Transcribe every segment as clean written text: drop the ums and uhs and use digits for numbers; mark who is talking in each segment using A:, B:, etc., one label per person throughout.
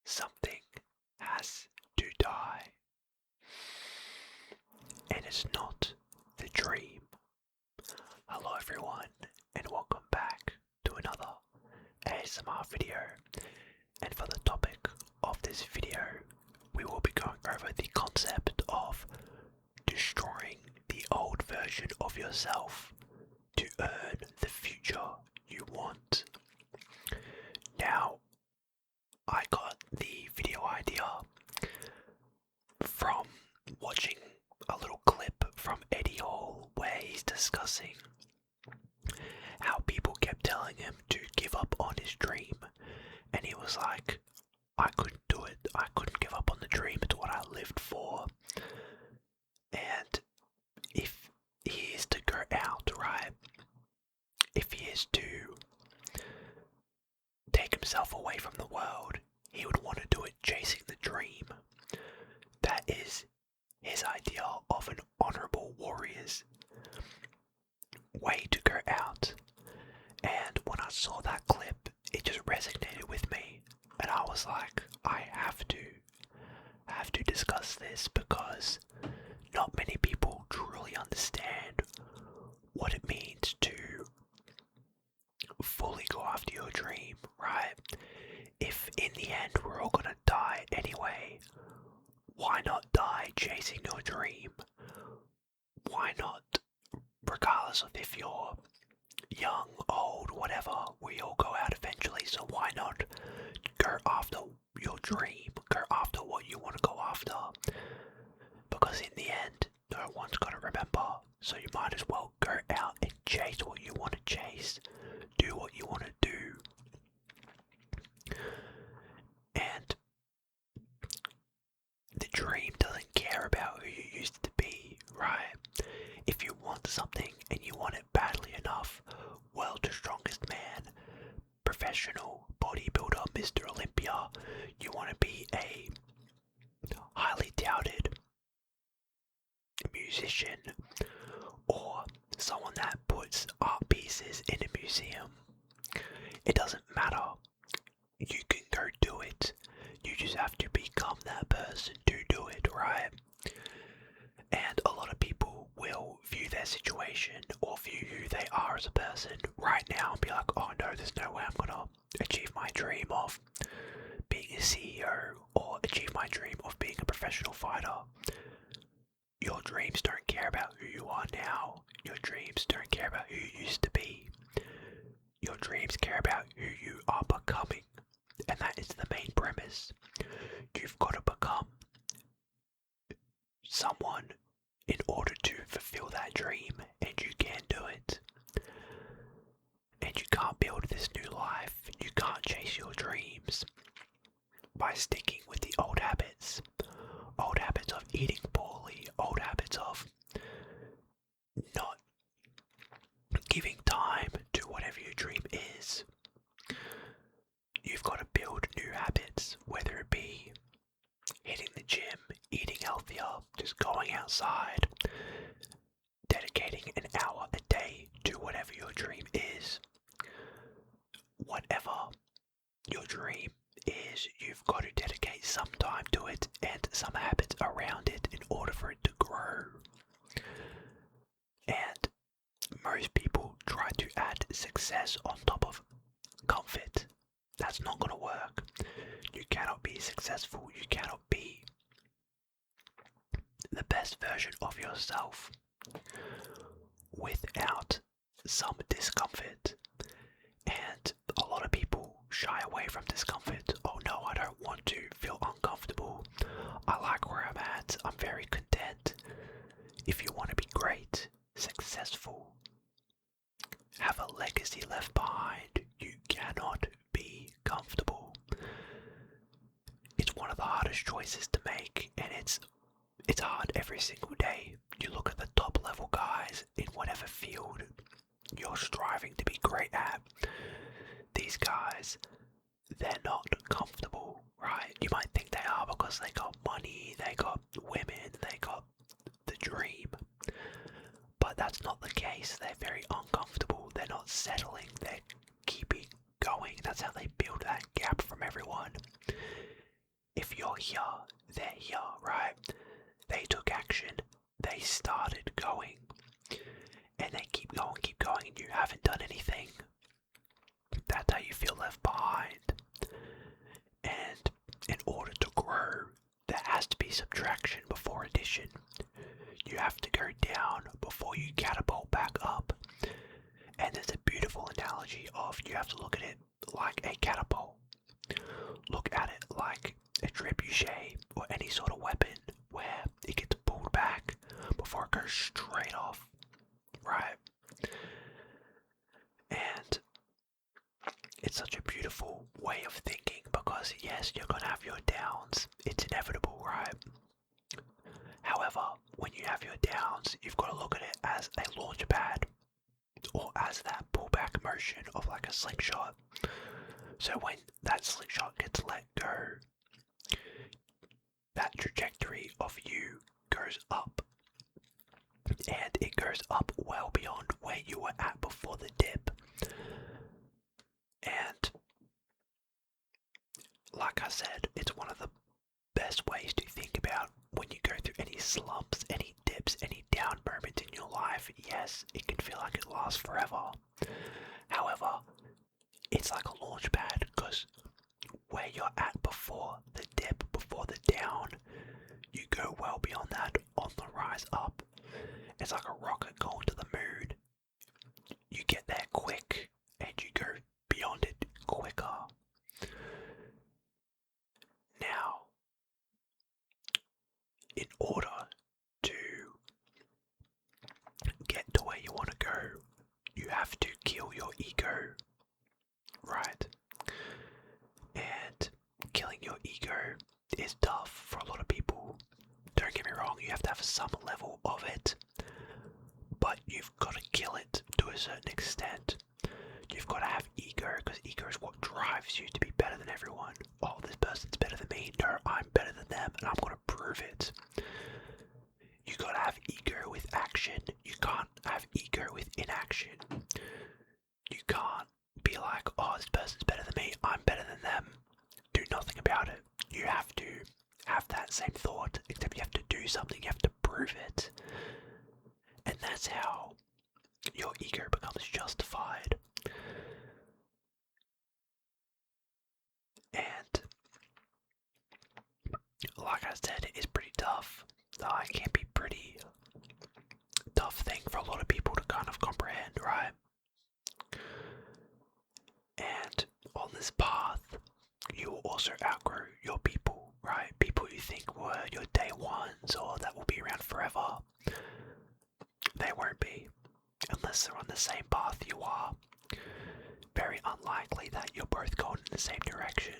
A: something has to die. And it's not the dream. Hello everyone, and welcome back to another ASMR video. And for the topic of this video, we will be going over the concept of destroying the old version of yourself to earn the future you want. Now, I got the video idea from watching a little clip from Eddie Hall where he's discussing how people kept telling him to give up on his dream, and he was like, I couldn't do it, I couldn't give up on the dream, it's what I lived for. And if he is to go out, right, if he is to take himself away from the world, he would want to do it chasing the dream. That is his idea of an honorable warrior's way to go out. And when I saw that clip, it just resonated with me, and I was like, I have to discuss this, because not many people truly understand what it means to fully go after your dream, right? If in the end we're all gonna die anyway, why not die chasing your dream? Why not, regardless of if you're young, old, whatever, we all go out eventually, so why not go after your dream, go after what you want to go after? Because in the end, no one's gonna remember, so you might as well go out and chase what you want to chase, do what you want to do. And the dream doesn't care about who you used to be, right? If you want something and you want it badly enough, world's strongest man, professional bodybuilder, Mr. Olympia, you want to be a highly touted musician, or someone that puts art pieces in a museum. It doesn't matter. You can go do it. You just have to become that person to do it, right? And a lot of people will view their situation or view who they are as a person right now and be like, oh no, there's no way I'm gonna achieve my dream of being a CEO or achieve my dream of being a professional fighter. Your dreams don't care about who you are now. Your dreams don't care about who you used to be. Your dreams care about who you are becoming. And that is the main premise. You've got to become someone in order to fulfill that dream, and you can do it. And you can't build this new life, you can't chase your dreams by sticking with the old habits. Old habits of eating poorly, old habits of not giving time to whatever your dream is. You've got to build new habits, whether it be hitting the gym, eating healthier, just going outside, dedicating an hour a day to whatever your dream is. Whatever your dream is, you've got to dedicate some time to it and some habits around it in order for it to grow. And most people try to add success on top of comfort. That's not going to work. You cannot be successful, you cannot be the best version of yourself without some discomfort. And a lot of people shy away from discomfort. Oh no, I don't want to feel uncomfortable. I like where I'm at, I'm very content. If you want to be great, successful, have a legacy left behind, you cannot be comfortable. It's one of the hardest choices to make, and it's hard every single day. You look at the top level guys in whatever field you're striving to be great at. These guys, they're not comfortable, right? You might think they are because they got money, they got women, they got the dream. But that's not the case. They're very uncomfortable. They're not settling. They're keeping going. That's how they build that gap from everyone. here, they're here, right? They took action, they started going, and they keep going, and you haven't done anything. That's how you feel left behind. And in order to grow, there has to be subtraction before addition. You have to go down before you catapult back up. And there's a beautiful analogy of you have to look at it like a catapult. Look at it like a trebuchet or any sort of weapon where it gets pulled back before it goes straight off, right? And it's such a beautiful way of thinking because yes, you're gonna have your downs. It's inevitable, right? However, when you have your downs, you've got to look at it as a launch pad or as that pullback motion of like a slingshot. So when that slingshot gets let go, that trajectory of you goes up. And it goes up well beyond where you were at before the dip. And like I said, it's one of the best ways to think about when you go through any slumps, any dips, any down moments in your life. Yes, it can feel like it lasts forever. However, it's like a launch pad because where you're at before the dip, before the down, you go well beyond that on the rise up. It's like a rocket going to the moon. You get there quick and you go beyond it quicker. Now, in order to get to where you want to go, you have to kill your ego, right? And killing your ego is tough for a lot of people. Don't get me wrong, you have to have some level of it, but you've got to kill it to a certain extent. You've got to have ego, because ego is what drives you to be better than everyone. Oh, this person's better than me. No, I'm better than them, and I'm going to prove it. You got to have ego with action. You can't have ego with inaction. You can't be like, oh, this person's better than me. I'm better than them. Do nothing about it. You have to have that same thought, except you have to do something. You have to prove it. And that's how your ego becomes justified. And like I said, it is pretty tough. It can be pretty tough thing for a lot of people to kind of comprehend, right? And on this path, you will also outgrow your people, right? People you think were your day ones or that will be around forever. They won't be, unless they're on the same path you are. Very unlikely that you're both going in the same direction.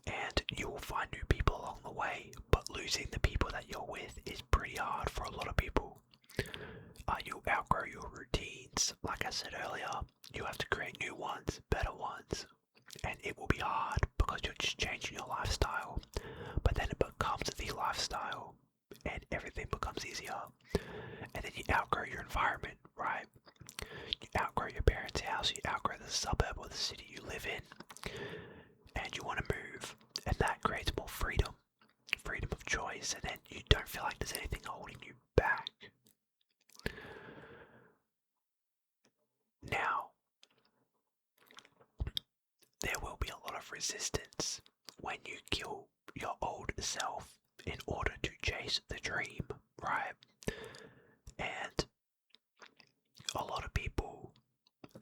A: And you will find new people along the way, but losing the people that you're with is pretty hard for a lot of people. You outgrow your routines. Like I said earlier, you have to create new ones, better ones. And it will be hard because you're just changing your lifestyle. But then it becomes the lifestyle and everything becomes easier. And then you outgrow your environment, right? You outgrow your parents' house, you outgrow the suburb or the city you live in. And you want to move. And that creates more freedom. Freedom of choice. And then you don't feel like there's anything holding you back. Now, there will be a lot of resistance when you kill your old self in order to chase the dream, right? And a lot of people,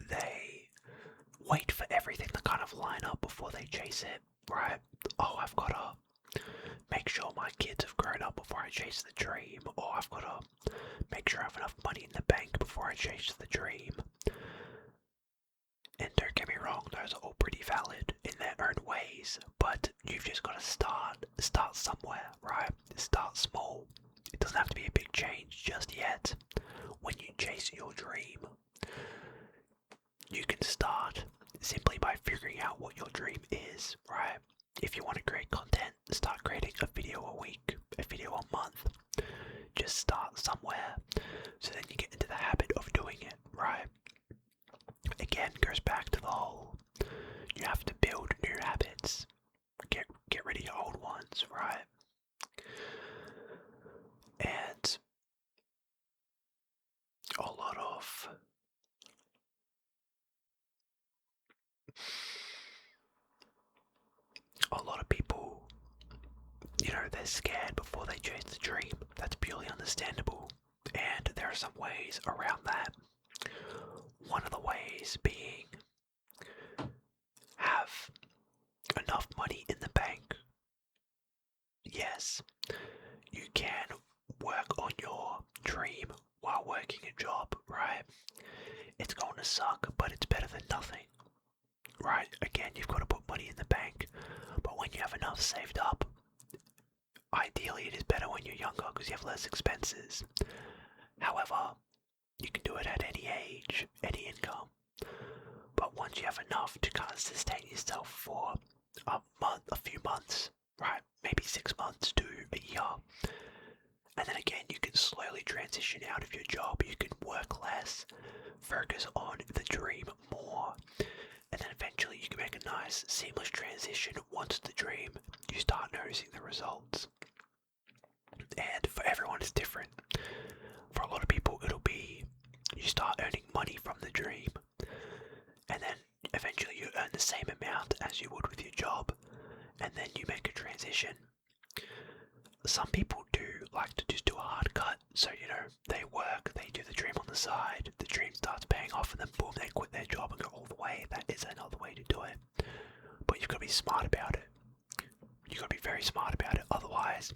A: they wait for everything to kind of line up before they chase it, right? Oh, I've got to make sure my kids have grown up before I chase the dream, or I've got to make sure I have enough money in the bank before I chase the dream. And don't get me wrong, those are all pretty valid in their own ways, but you've just got to start somewhere, right? Start small. It doesn't have to be a big change just yet. When you chase your dream, you can start simply by figuring out what your dream is, right? If you want to create content, start creating a video a week, a video a month. Just start somewhere, so then you get into the habit of doing it, right? Again, goes back to the whole, you have to build new habits. Get rid of your old sense, right? And a lot of people, they're scared before they chase the dream. That's purely understandable. And there are some ways around that. One of the ways being have enough money in the bank. Yes, you can work on your dream while working a job, right? It's going to suck, but it's better than nothing, right? Again, you've got to put money in the bank, but when you have enough saved up, ideally it is better when you're younger because you have less expenses. However, you can do it at any age, any income. But once you have enough to kind of sustain yourself for a few months, right? Maybe 6 months to a year. And then again, you can slowly transition out of your job. You can work less, focus on the dream more. And then eventually you can make a nice seamless transition once the dream, you start noticing the results. And for everyone it's different. For a lot of people it'll be you start earning money from the dream, and then eventually you earn the same amount as you would with your job, and then you make a transition. Some people do like to just do a hard cut, so they work, they do the dream on the side, the dream starts paying off, and then boom, they quit their job and go all the way. That is another way to do it, but you've got to be smart about it. You've got to be very smart about it, otherwise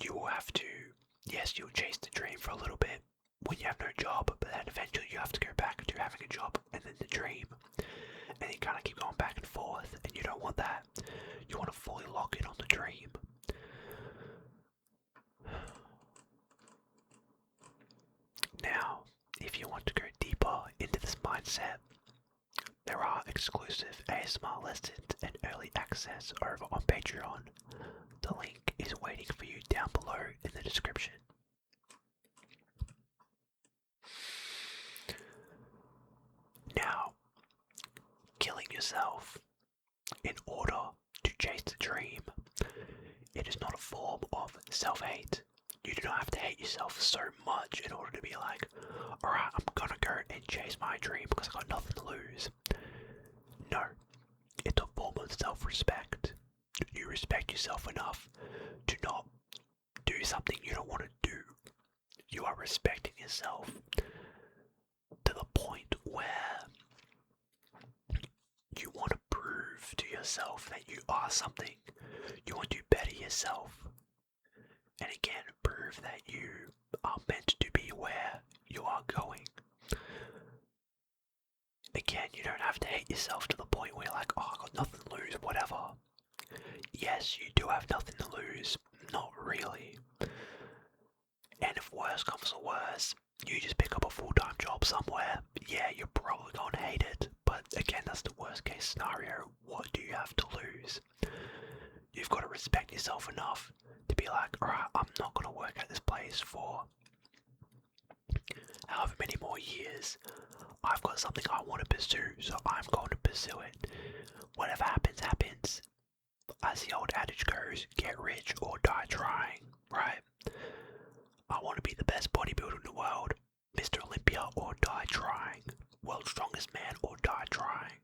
A: you will have to, yes, you'll chase the dream for a little bit when you have no job, but then eventually you have to go back to having a job and then the dream, and you kind of keep going back and forth, and you don't want that. You want to fully lock in on the dream. Now, if you want to go deeper into this mindset, there are exclusive ASMR lessons and early access over on Patreon. The link is waiting for you down below in the description. Now, killing yourself in order to chase the dream, it is not a form of self-hate. You do not have to hate yourself so much in order to be like, alright, I'm gonna go and chase my dream because I've got nothing to lose. No, it's a form of self-respect. You respect yourself enough to not do something you don't want to do. You are respecting yourself to the point where you want to prove to yourself that you are something. You want to better yourself. And again, prove that you are meant to be where you are going. Again, you don't have to hate yourself to the point where you're like, oh, I've got nothing to lose, whatever. Yes, you do have nothing to lose. Not really. And if worse comes to worse, you just pick up a full-time job somewhere. Yeah, you're probably gonna hate it. But again, that's the worst case scenario. What do you have to lose? You've got to respect yourself enough to be like, alright, I'm not gonna work at this place for however many more years. I've got something I want to pursue, so I'm going to pursue it. Whatever happens, happens. As the old adage goes, get rich or die trying, right? I want to be the best bodybuilder in the world, Mr. Olympia, or die trying. World's strongest man, or die trying.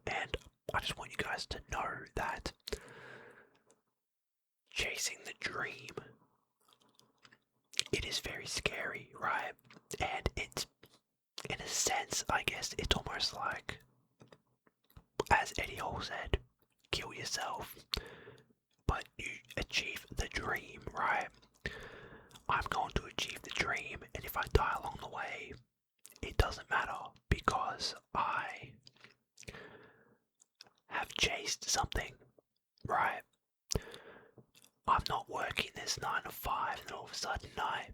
A: And I just want you guys to know that chasing the dream, it is very scary, right? And it's, in a sense, I guess, it's almost like, as Eddie Hall said, kill yourself, but you achieve the dream, right? I'm going to achieve the dream, and if I die along the way, it doesn't matter, because I have chased something, right? I'm not working this 9 to 5, and all of a sudden I,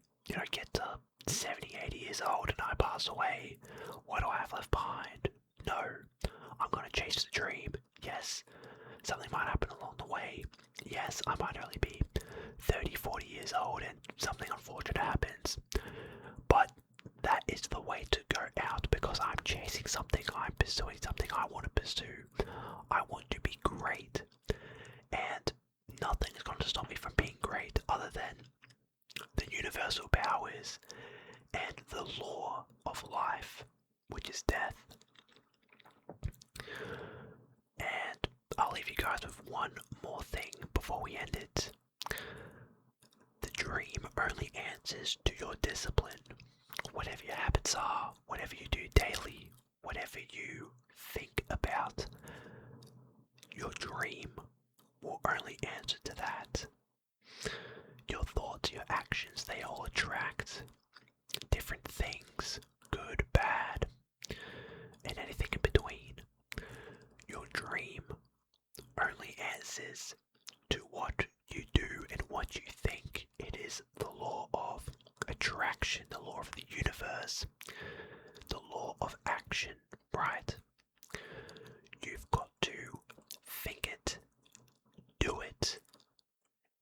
A: get to 70, 80 years old and I pass away. What do I have left behind? No, I'm gonna chase the dream. Yes, something might happen along the way. Yes, I might only be 30, 40 years old and something unfortunate happens. But that is the way to go out, because I'm chasing something, I'm pursuing something I want to pursue. I want to be great. And nothing is going to stop me from being great other than the universal powers and the law of life, which is death. And I'll leave you guys with one more thing before we end it. The dream only answers to your discipline. Whatever your habits are, whatever you do daily, whatever you think about, your dream will only answer to that. Your thoughts, your actions, they all attract different things, good, bad, and anything in between. Your dream only answers to what you do and what you think. It is the law of attraction, the law of the universe, the law of action, right? You've got to think it, do it,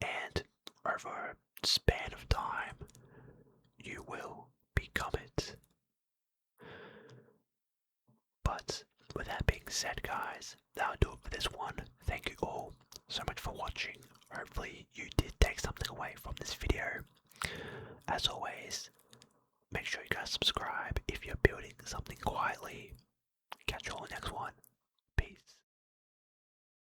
A: and over a span of time, you will become it. But with that being said, guys, that'll do it for this one. Thank you all so much for watching. Hopefully you did take something away from this video. As always, make sure you guys subscribe if you're building something quietly. Catch you all in the next one.